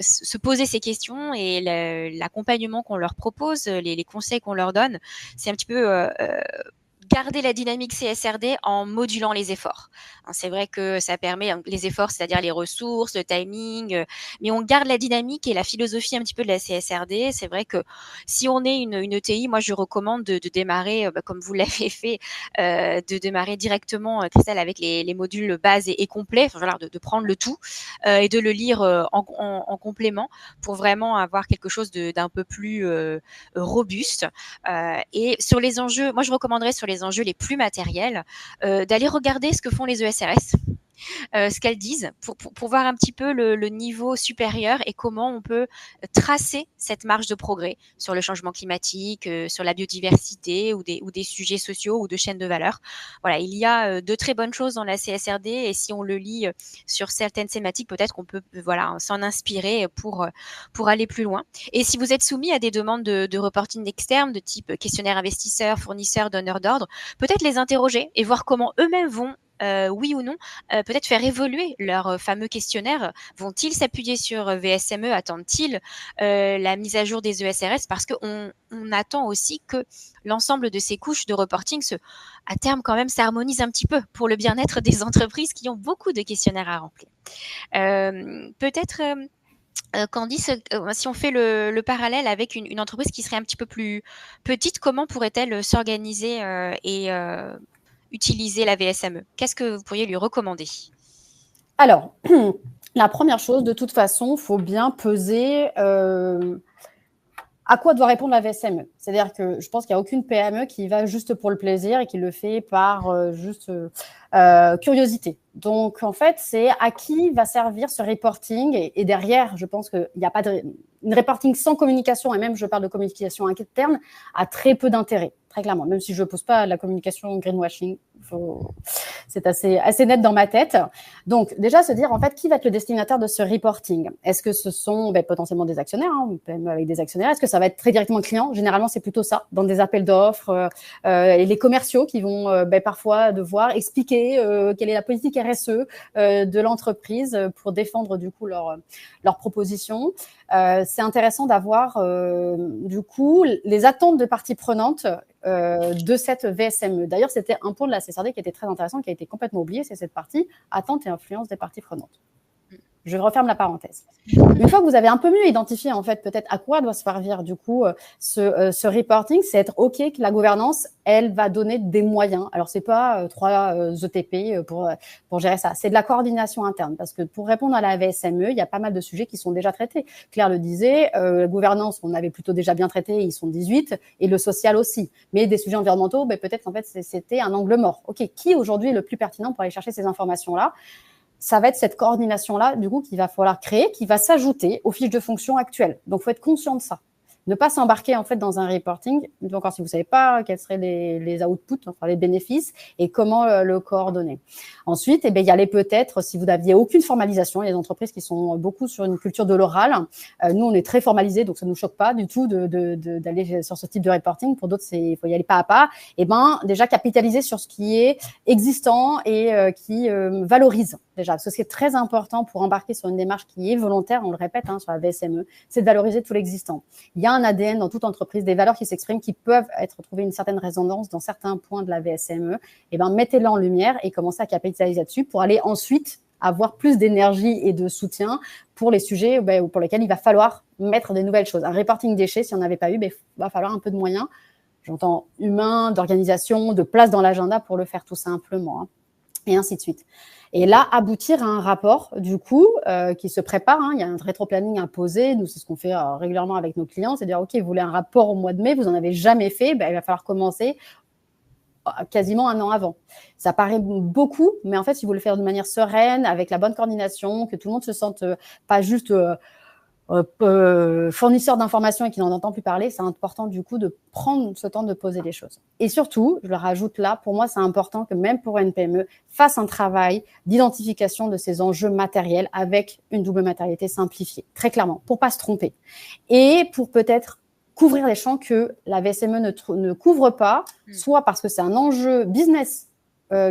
se poser ces questions et l'accompagnement qu'on leur propose, les conseils qu'on leur donne, c'est un petit peu garder la dynamique CSRD en modulant les efforts. C'est vrai que ça permet les efforts, c'est-à-dire les ressources, le timing, mais on garde la dynamique et la philosophie un petit peu de la CSRD. C'est vrai que si on est une ETI, moi je recommande de démarrer, comme vous l'avez fait, de démarrer directement, Christelle, avec les modules base et complets, enfin, voilà, de prendre le tout et de le lire en complément pour vraiment avoir quelque chose d'un peu plus robuste. Et sur les enjeux, moi je recommanderais sur les enjeux les plus matériels, d'aller regarder ce que font les ESRS, ce qu'elles disent pour voir un petit peu le niveau supérieur et comment on peut tracer cette marge de progrès sur le changement climatique, sur la biodiversité ou des sujets sociaux ou de chaînes de valeur. Voilà, il y a de très bonnes choses dans la CSRD et si on le lit sur certaines thématiques, peut-être qu'on peut voilà, s'en inspirer pour aller plus loin. Et si vous êtes soumis à des demandes de reporting externe de type questionnaire investisseur, fournisseur, donneur d'ordre, peut-être les interroger et voir comment eux-mêmes vont oui ou non, peut-être faire évoluer leur fameux questionnaire. Vont-ils s'appuyer sur VSME? Attendent-ils la mise à jour des ESRS? Parce qu'on attend aussi que l'ensemble de ces couches de reporting, à terme, quand même, s'harmonise un petit peu pour le bien-être des entreprises qui ont beaucoup de questionnaires à remplir. Peut-être... Candice, si on fait le parallèle avec une entreprise qui serait un petit peu plus petite, comment pourrait-elle s'organiser et utiliser la VSME? Qu'est-ce que vous pourriez lui recommander? Alors, la première chose, de toute façon, il faut bien peser à quoi doit répondre la VSME. C'est-à-dire que je pense qu'il n'y a aucune PME qui va juste pour le plaisir et qui le fait par juste curiosité. Donc, en fait, c'est à qui va servir ce reporting. Et derrière, je pense qu'il n'y a pas une reporting sans communication, et même je parle de communication interne, a très peu d'intérêt, très clairement. Même si je ne pose pas la communication greenwashing, c'est assez net dans ma tête. Donc, déjà, se dire, en fait, qui va être le destinataire de ce reporting? Est-ce que ce sont potentiellement des actionnaires, même avec des actionnaires? Est-ce que ça va être très directement le client? Généralement, c'est plutôt ça, dans des appels d'offres, et les commerciaux qui vont parfois devoir expliquer quelle est la politique RSE de l'entreprise pour défendre du coup leur proposition. C'est intéressant d'avoir du coup les attentes de parties prenantes de cette VSME. D'ailleurs, c'était un point de la CSRD qui était très intéressant, qui a été complètement oublié, c'est cette partie attente et influence des parties prenantes. Je referme la parenthèse. Une fois que vous avez un peu mieux identifié, en fait, peut-être à quoi doit servir, du coup, ce reporting, c'est être OK que la gouvernance, elle va donner des moyens. Alors, c'est pas 3 ETP pour gérer ça. C'est de la coordination interne. Parce que pour répondre à la VSME, il y a pas mal de sujets qui sont déjà traités. Claire le disait, la gouvernance, on avait plutôt déjà bien traité, ils sont 18, et le social aussi. Mais des sujets environnementaux, peut-être, en fait, c'était un angle mort. OK, qui aujourd'hui est le plus pertinent pour aller chercher ces informations-là? Ça va être cette coordination-là, du coup, qu'il va falloir créer, qui va s'ajouter aux fiches de fonction actuelles. Donc, il faut être conscient de ça. Ne pas s'embarquer, en fait, dans un reporting, encore si vous ne savez pas quels seraient les outputs, enfin, les bénéfices, et comment le coordonner. Ensuite, il y allait peut-être, si vous n'aviez aucune formalisation, il y a des entreprises qui sont beaucoup sur une culture de l'oral. Nous, on est très formalisés, donc ça ne nous choque pas du tout d'aller sur ce type de reporting. Pour d'autres, il faut y aller pas à pas. Déjà, capitaliser sur ce qui est existant et qui valorise. Déjà, ce qui est très important pour embarquer sur une démarche qui est volontaire, on le répète, sur la VSME, c'est de valoriser tout l'existant. Il y a un ADN dans toute entreprise, des valeurs qui s'expriment, qui peuvent être trouvées une certaine résonance dans certains points de la VSME. Mettez-les en lumière et commencez à capitaliser là-dessus pour aller ensuite avoir plus d'énergie et de soutien pour les sujets pour lesquels il va falloir mettre des nouvelles choses. Un reporting déchets, si on n'avait pas eu, il va falloir un peu de moyens, j'entends humain, d'organisation, de place dans l'agenda pour le faire tout simplement, et ainsi de suite. Et là, aboutir à un rapport, du coup, qui se prépare. Il y a un rétro-planning imposé. Nous, c'est ce qu'on fait régulièrement avec nos clients. C'est dire, OK, vous voulez un rapport au mois de mai, vous n'en avez jamais fait, il va falloir commencer quasiment un an avant. Ça paraît beaucoup, mais en fait, si vous voulez le faire de manière sereine, avec la bonne coordination, que tout le monde se sente pas juste fournisseur d'informations et qui n'en entend plus parler, c'est important du coup de prendre ce temps de poser les choses. Et surtout, je le rajoute là, pour moi, c'est important que même pour une PME, fasse un travail d'identification de ces enjeux matériels avec une double matérialité simplifiée, très clairement, pour pas se tromper. Et pour peut-être couvrir les champs que la VSME ne couvre pas, soit parce que c'est un enjeu business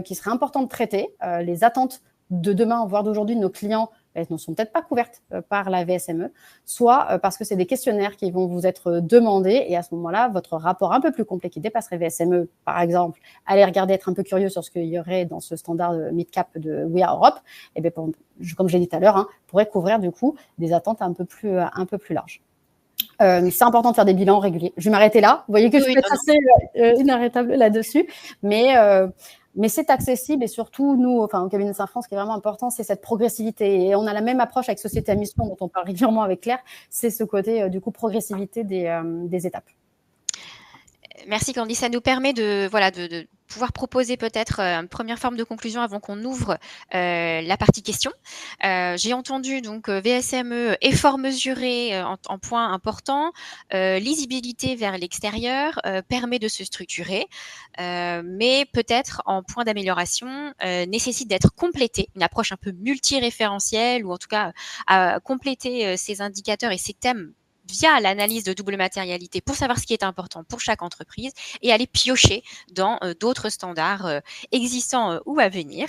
qui serait important de traiter, les attentes de demain, voire d'aujourd'hui, de nos clients elles ne sont peut-être pas couvertes par la VSME, soit parce que c'est des questionnaires qui vont vous être demandés et à ce moment-là, votre rapport un peu plus complet qui dépasserait VSME, par exemple, allez regarder, être un peu curieux sur ce qu'il y aurait dans ce standard mid-cap de We Are Europe, et bien comme je l'ai dit tout à l'heure, pourrait couvrir du coup des attentes un peu plus larges. C'est important de faire des bilans réguliers. Je vais m'arrêter là. Vous voyez que je peux être assez inarrêtable là-dessus, mais c'est accessible et surtout, nous, enfin, au cabinet Saint-France, ce qui est vraiment important, c'est cette progressivité. Et on a la même approche avec Société à mission dont on parle régulièrement avec Claire, c'est ce côté, du coup, progressivité des étapes. Merci Candice, ça nous permet de pouvoir proposer peut-être une première forme de conclusion avant qu'on ouvre la partie questions. J'ai entendu donc VSME, effort mesuré en point important, lisibilité vers l'extérieur, permet de se structurer, mais peut-être en point d'amélioration nécessite d'être complété, une approche un peu multiréférentielle ou en tout cas à compléter ces indicateurs et ces thèmes via l'analyse de double matérialité pour savoir ce qui est important pour chaque entreprise et aller piocher dans d'autres standards existants ou à venir.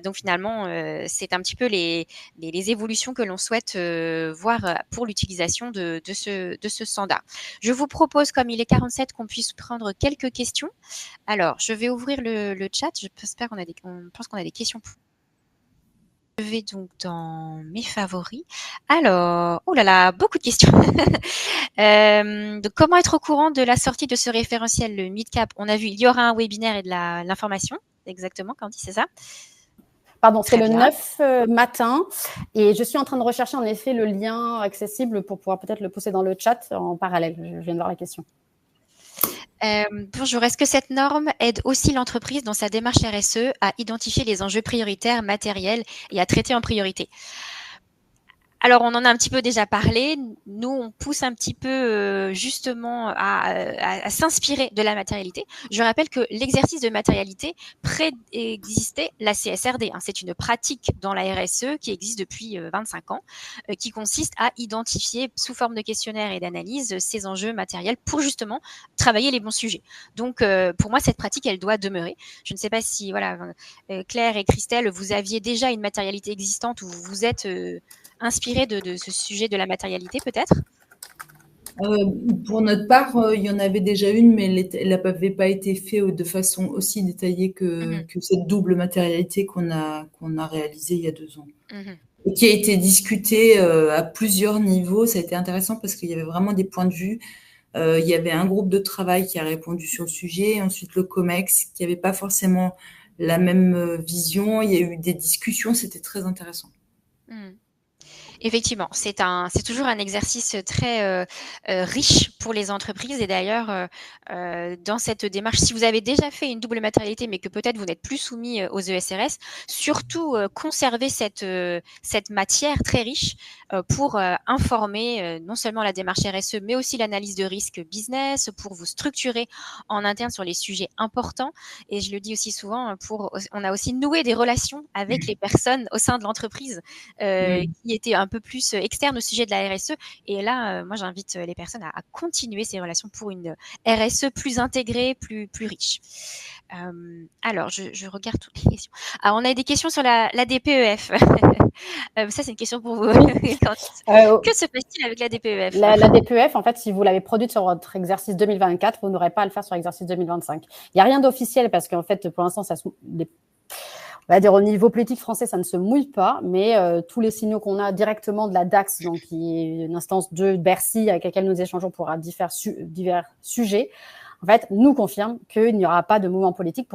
Donc finalement, c'est un petit peu les évolutions que l'on souhaite voir pour l'utilisation de ce standard. Je vous propose, comme il est 47, qu'on puisse prendre quelques questions. Alors, je vais ouvrir le chat. J'espère on pense qu'on a des questions. Je vais donc dans mes favoris. Alors, oh là là, beaucoup de questions. Donc, comment être au courant de la sortie de ce référentiel, le mid-cap? On a vu, il y aura un webinaire et de l'information. Exactement, Candice, c'est ça? Pardon, c'est le 9 matin et je suis en train de rechercher en effet le lien accessible pour pouvoir peut-être le poster dans le chat en parallèle. Je viens de voir la question. Bonjour, est-ce que cette norme aide aussi l'entreprise dans sa démarche RSE à identifier les enjeux prioritaires matériels et à traiter en priorité? Alors, on en a un petit peu déjà parlé. Nous, on pousse un petit peu justement à s'inspirer de la matérialité. Je rappelle que l'exercice de matérialité préexistait la CSRD. C'est une pratique dans la RSE qui existe depuis 25 ans, qui consiste à identifier sous forme de questionnaire et d'analyse ces enjeux matériels pour justement travailler les bons sujets. Donc, pour moi, cette pratique, elle doit demeurer. Je ne sais pas si, Claire et Christelle, vous aviez déjà une matérialité existante ou vous êtes inspiré de ce sujet de la matérialité, peut-être? Pour notre part, il y en avait déjà une, mais elle n'avait pas été faite de façon aussi détaillée que cette double matérialité qu'on a réalisée il y a 2 ans. Et qui a été discutée à plusieurs niveaux. Ça a été intéressant parce qu'il y avait vraiment des points de vue. Il y avait un groupe de travail qui a répondu sur le sujet, ensuite le COMEX qui n'avait pas forcément la même vision. Il y a eu des discussions, c'était très intéressant. Effectivement, c'est toujours un exercice très riche pour les entreprises et d'ailleurs dans cette démarche, si vous avez déjà fait une double matérialité mais que peut-être vous n'êtes plus soumis aux ESRS, surtout conservez cette matière très riche pour informer non seulement la démarche RSE mais aussi l'analyse de risque business, pour vous structurer en interne sur les sujets importants et je le dis aussi souvent, on a aussi noué des relations avec les personnes au sein de l'entreprise qui étaient un peu plus externe au sujet de la RSE. Et là, moi, j'invite les personnes à continuer ces relations pour une RSE plus intégrée, plus riche. Alors, je regarde toutes les questions. Alors, on a des questions sur la DPEF. Ça, c'est une question pour vous. Que se passe-t-il avec la DPEF? La DPEF, en fait, si vous l'avez produite sur votre exercice 2024, vous n'aurez pas à le faire sur l'exercice 2025. Il n'y a rien d'officiel parce qu'en fait, pour l'instant, on va dire au niveau politique français, ça ne se mouille pas, mais tous les signaux qu'on a directement de la DAX, donc qui est une instance de Bercy avec laquelle nous échangeons pour divers sujets, en fait, nous confirment qu'il n'y aura pas de mouvement politique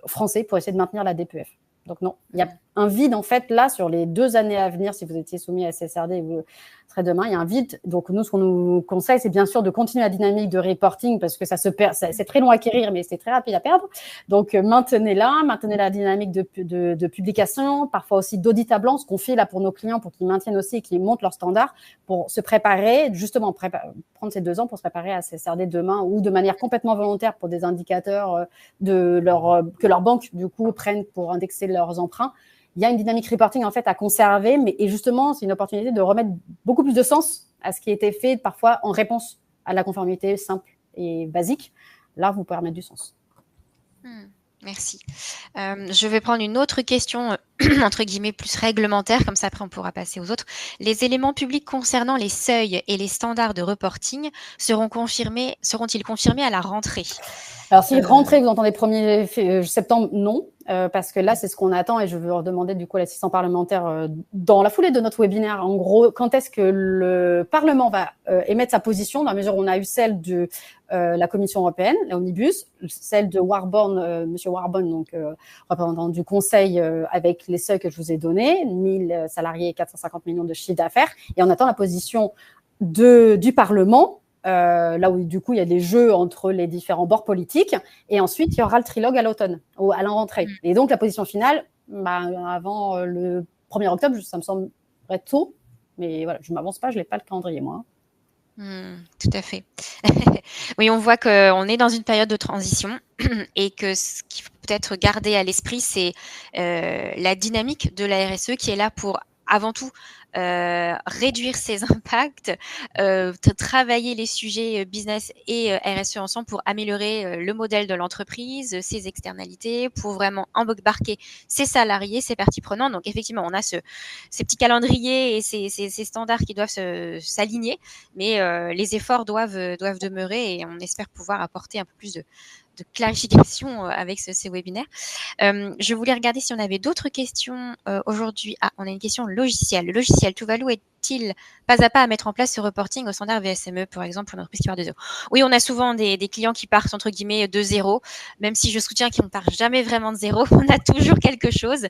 français pour essayer de maintenir la DPEF. Donc non, il y a un vide en fait là sur les 2 années à venir si vous étiez soumis à CSRD et vous serez demain, il y a un vide. Donc nous, ce qu'on nous conseille, c'est bien sûr de continuer la dynamique de reporting parce que ça se perd, c'est très long à acquérir, mais c'est très rapide à perdre. Donc maintenez la dynamique de publication, parfois aussi d'audit à blanc, ce qu'on fait là pour nos clients pour qu'ils maintiennent aussi et qu'ils montent leurs standards pour se préparer, justement prendre ces 2 ans pour se préparer à CSRD demain ou de manière complètement volontaire pour des indicateurs que leur banque du coup prennent pour indexer leurs emprunts. Il y a une dynamique reporting en fait à conserver, et justement, c'est une opportunité de remettre beaucoup plus de sens à ce qui a été fait parfois en réponse à la conformité simple et basique. Là, vous pouvez remettre du sens. Merci. Je vais prendre une autre question, entre guillemets, plus réglementaire, comme ça après on pourra passer aux autres. Les éléments publics concernant les seuils et les standards de reporting seront-ils confirmés à la rentrée? Alors, si rentrée, vous entendez 1er septembre, non, parce que là, c'est ce qu'on attend et je veux redemander du coup à l'assistant parlementaire dans la foulée de notre webinaire, en gros, quand est-ce que le Parlement va émettre sa position, dans la mesure où on a eu celle de la Commission européenne, l'Omnibus, celle de Warborn, Monsieur Warborn, donc représentant du Conseil avec les seuils que je vous ai donnés, 1000 salariés et 450 millions de chiffre d'affaires, et on attend la position du Parlement, là où du coup il y a des jeux entre les différents bords politiques, et ensuite il y aura le trilogue à l'automne, ou à la rentrée. Et donc la position finale, avant le 1er octobre, ça me semblerait tôt, mais voilà, je ne m'avance pas, je n'ai pas le calendrier moi. Tout à fait. Oui, on voit qu'on est dans une période de transition et que ce qu'il faut peut-être garder à l'esprit, c'est la dynamique de la RSE qui est là pour, avant tout, réduire ses impacts, travailler les sujets business et RSE ensemble pour améliorer le modèle de l'entreprise, ses externalités, pour vraiment embarquer ses salariés, ses parties prenantes. Donc effectivement, on a ces petits calendriers et ces standards qui doivent s'aligner, mais les efforts doivent demeurer et on espère pouvoir apporter un peu plus de clarification avec ces webinaires. Je voulais regarder si on avait d'autres questions aujourd'hui. Ah, on a une question logiciel. Le logiciel Tuvalu est-il pas à pas à mettre en place ce reporting au standard VSME, par exemple, pour une entreprise qui part de zéro? Oui, on a souvent des clients qui partent, entre guillemets, de zéro, même si je soutiens qu'on ne part jamais vraiment de zéro, on a toujours quelque chose.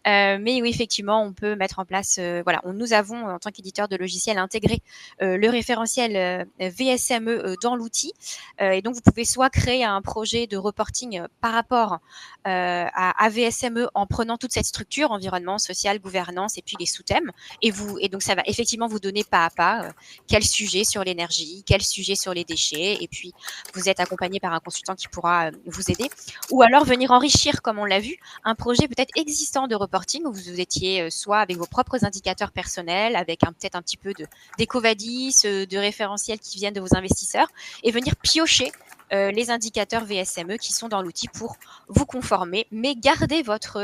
Mais oui, effectivement, on peut mettre en place, voilà, nous avons, en tant qu'éditeur de logiciels, intégré le référentiel VSME dans l'outil. Et donc, vous pouvez soit créer un projet de reporting par rapport à VSME en prenant toute cette structure, environnement, social, gouvernance et puis les sous-thèmes. Et donc, ça va effectivement vous donner pas à pas quel sujet sur l'énergie, quel sujet sur les déchets. Et puis, vous êtes accompagné par un consultant qui pourra vous aider. Ou alors venir enrichir, comme on l'a vu, un projet peut-être existant de reporting où vous étiez soit avec vos propres indicateurs personnels, avec peut-être un petit peu d'EcoVadis, de référentiels qui viennent de vos investisseurs, et venir piocher les indicateurs VSME qui sont dans l'outil pour vous conformer, mais garder votre,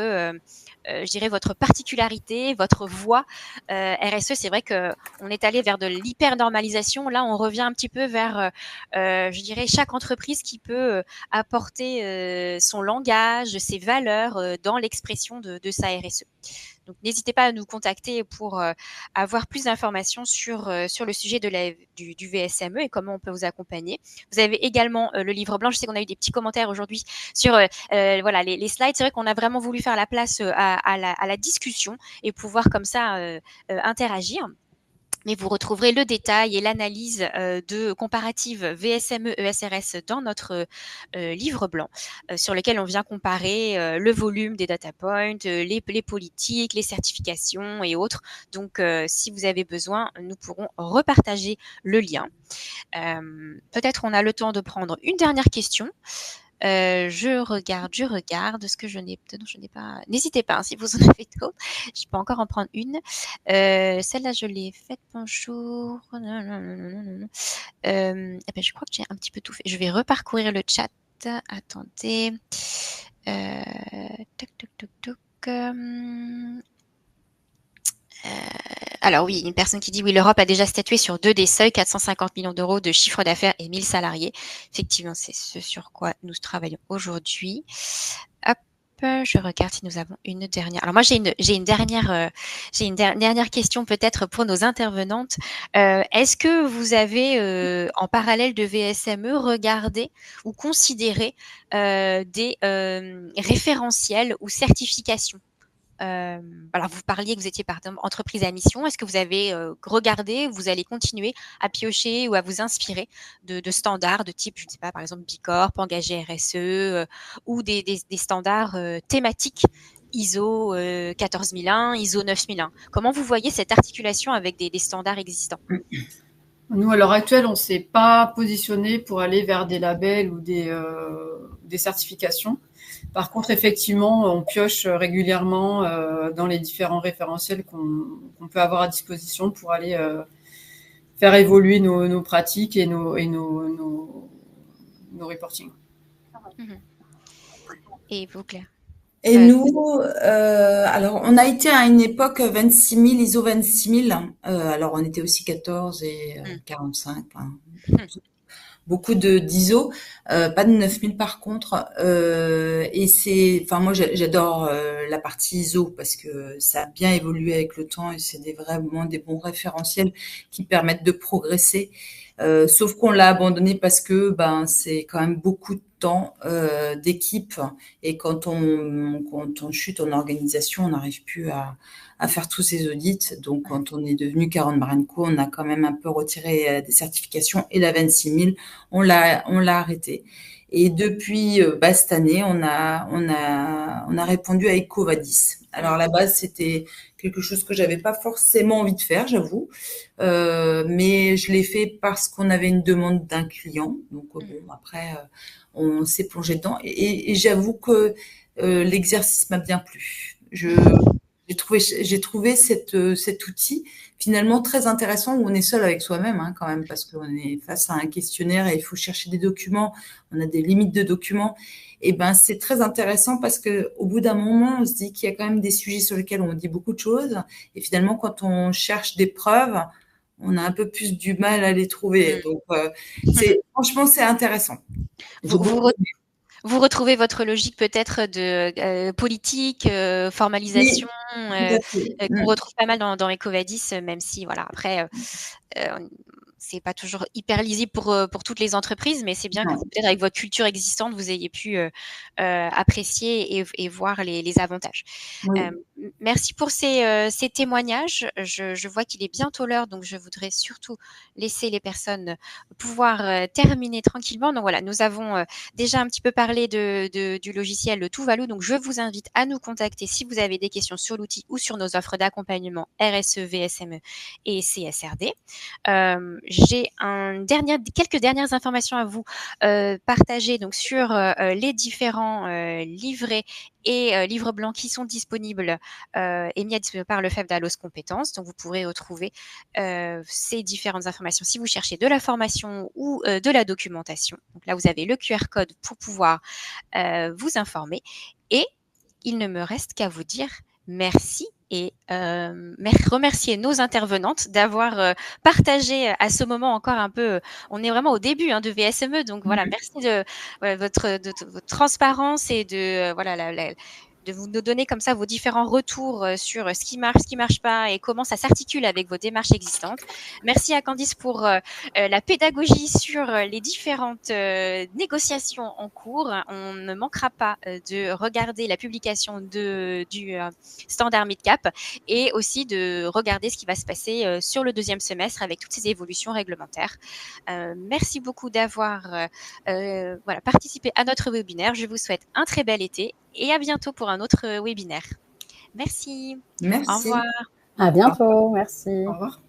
je dirais, votre particularité, votre voix. RSE, c'est vrai qu'on est allé vers de l'hyper-normalisation. Là, on revient un petit peu vers, je dirais, chaque entreprise qui peut apporter son langage, ses valeurs dans l'expression de sa RSE. Donc, n'hésitez pas à nous contacter pour avoir plus d'informations sur le sujet du VSME et comment on peut vous accompagner. Vous avez également le livre blanc. Je sais qu'on a eu des petits commentaires aujourd'hui sur voilà, les slides. C'est vrai qu'on a vraiment voulu faire la place à la discussion et pouvoir comme ça interagir. Mais vous retrouverez le détail et l'analyse de comparative VSME ESRS dans notre livre blanc sur lequel on vient comparer le volume des data points, les politiques, les certifications et autres. Donc, si vous avez besoin, nous pourrons repartager le lien. Peut-être on a le temps de prendre une dernière question. Je regarde ce que je n'ai pas. N'hésitez pas, si vous en avez d'autres. Je peux encore en prendre une. Celle-là, je l'ai faite. Bonjour. Je crois que j'ai un petit peu tout fait. Je vais reparcourir le chat. Attendez. Alors oui, une personne qui dit oui, l'Europe a déjà statué sur 2 des seuils, 450 millions d'euros de chiffre d'affaires et 1000 salariés. Effectivement, c'est ce sur quoi nous travaillons aujourd'hui. Hop, je regarde si nous avons une dernière. Alors moi, j'ai une dernière question peut-être pour nos intervenantes. Est-ce que vous avez, en parallèle de VSME, regardé ou considéré des référentiels ou certifications? Voilà, vous parliez que vous étiez par exemple entreprise à mission. Est-ce que vous avez regardé, vous allez continuer à piocher ou à vous inspirer de standards de type, je ne sais pas, par exemple Bicorp, engagé RSE ou des standards thématiques ISO 14001, ISO 9001? Comment vous voyez cette articulation avec des standards existants? Nous, à l'heure actuelle, on ne s'est pas positionné pour aller vers des labels ou des certifications. Par contre, effectivement, on pioche régulièrement dans les différents référentiels qu'on peut avoir à disposition pour aller faire évoluer nos pratiques et nos reporting. Et vous, Claire? Et nous, alors on a été à une époque 26 000, ISO 26 000. Alors on était aussi 14 et 45. Hein. Beaucoup d'ISO, pas de 9000 par contre. Et enfin moi j'adore la partie ISO parce que ça a bien évolué avec le temps et c'est vraiment des bons référentiels qui permettent de progresser. Sauf qu'on l'a abandonné parce que c'est quand même beaucoup de temps d'équipe et quand on chute en organisation, on n'arrive plus à faire tous ces audits. Donc, quand on est devenu Caron Marenco, on a quand même un peu retiré des certifications et la 26 000, on l'a arrêté. Et depuis cette année, on a répondu à EcoVadis. Alors à la base, c'était quelque chose que j'avais pas forcément envie de faire, j'avoue, mais je l'ai fait parce qu'on avait une demande d'un client. Donc bon, après, on s'est plongé dedans et j'avoue que l'exercice m'a bien plu. J'ai trouvé cet outil finalement très intéressant où on est seul avec soi-même hein, quand même parce qu'on est face à un questionnaire et il faut chercher des documents, on a des limites de documents. Et c'est très intéressant parce que au bout d'un moment, on se dit qu'il y a quand même des sujets sur lesquels on dit beaucoup de choses et finalement quand on cherche des preuves, on a un peu plus du mal à les trouver. Donc franchement c'est intéressant. Vous retrouvez votre logique peut-être de politique, formalisation, qu'on retrouve pas mal dans EcoVadis, même si voilà après c'est pas toujours hyper lisible pour toutes les entreprises, mais c'est bien que peut-être avec votre culture existante, vous ayez pu apprécier et voir les avantages. Oui. Merci pour ces témoignages. Je vois qu'il est bientôt l'heure, donc je voudrais surtout laisser les personnes pouvoir terminer tranquillement. Donc voilà, nous avons déjà un petit peu parlé du logiciel Tuvalu, donc je vous invite à nous contacter si vous avez des questions sur l'outil ou sur nos offres d'accompagnement RSE, VSME et CSRD. J'ai quelques dernières informations à vous partager donc sur les différents livrets et livres blancs qui sont disponibles et mis à disposition par le FEF d'Alos Compétences. Donc, vous pourrez retrouver ces différentes informations si vous cherchez de la formation ou de la documentation. Donc là, vous avez le QR code pour pouvoir vous informer. Et il ne me reste qu'à vous dire merci et remercier nos intervenantes d'avoir partagé à ce moment encore un peu, on est vraiment au début de VSME, donc voilà, merci de votre transparence et de de vous nous donner comme ça vos différents retours sur ce qui marche pas et comment ça s'articule avec vos démarches existantes. Merci à Candice pour la pédagogie sur les différentes négociations en cours. On ne manquera pas de regarder la publication du standard Midcap et aussi de regarder ce qui va se passer sur le deuxième semestre avec toutes ces évolutions réglementaires. Merci beaucoup d'avoir participé à notre webinaire. Je vous souhaite un très bel été et à bientôt pour un autre webinaire. Merci. Merci. Au revoir. À bientôt. Merci. Au revoir.